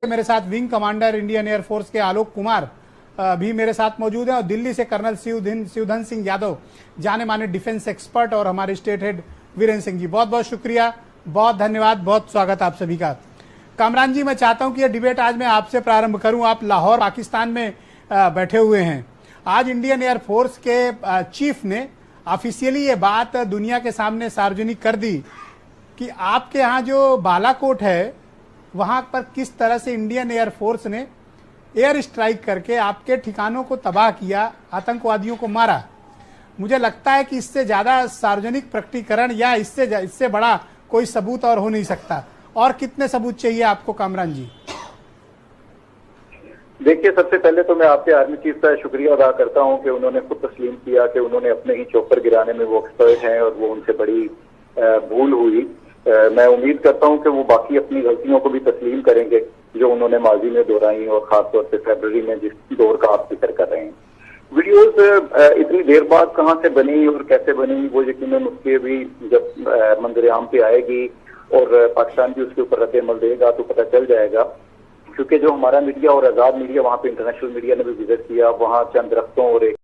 मेरे साथ wing commander Indian air force के आलोक कुमार भी मेरे साथ मौजूद हैं और दिल्ली से कर्नल शिवधन सिंह यादव, जाने माने डिफेंस एक्सपर्ट, और हमारे स्टेट हेड वीरेंद्र सिंह जी। बहुत बहुत शुक्रिया, बहुत धन्यवाद, बहुत स्वागत आप सभी का। कामरान जी, मैं चाहता हूं कि यह डिबेट आज मैं आपसे प्रारंभ करूं। आप लाहौर पाकिस्तान में बैठे हुए हैं। आज इंडियन एयरफोर्स के चीफ ने ऑफिशियली ये बात दुनिया के सामने सार्वजनिक कर दी कि आपके यहाँ जो बालाकोट है वहां पर किस तरह से इंडियन एयरफोर्स ने एयर स्ट्राइक करके आपके ठिकानों को तबाह किया, आतंकवादियों को मारा। मुझे लगता है कि इससे ज्यादा सार्वजनिक प्रकटीकरण या इससे बड़ा कोई सबूत और हो नहीं सकता। और कितने सबूत चाहिए आपको कामरान जी? देखिए, सबसे पहले तो मैं आपके आर्मी चीफ का शुक्रिया अदा करता हूं कि उन्होंने खुद तस्लीम किया कि उन्होंने अपने ही चौपर गिराने में वो एक्सपर्ट हैं और वो उनसे बड़ी भूल हुई। मैं उम्मीद करता हूं कि वो बाकी अपनी गलतियों को भी तस्लीम करेंगे जो उन्होंने माजी में दोहराई, और खासतौर से फरवरी में जिस दौर का आप जिक्र कर रहे हैं। वीडियोस इतनी देर बाद कहां से बनी और कैसे बनी, वो यकीनन उसके भी जब मंजर-ए-आम पे आएगी और पाकिस्तान भी उसके ऊपर रद्द-ए-अमल देगा तो पता चल जाएगा। क्योंकि जो हमारा मीडिया और आजाद मीडिया, वहां पे इंटरनेशनल मीडिया ने भी विजिट किया, वहां चंद दरख्तों और एक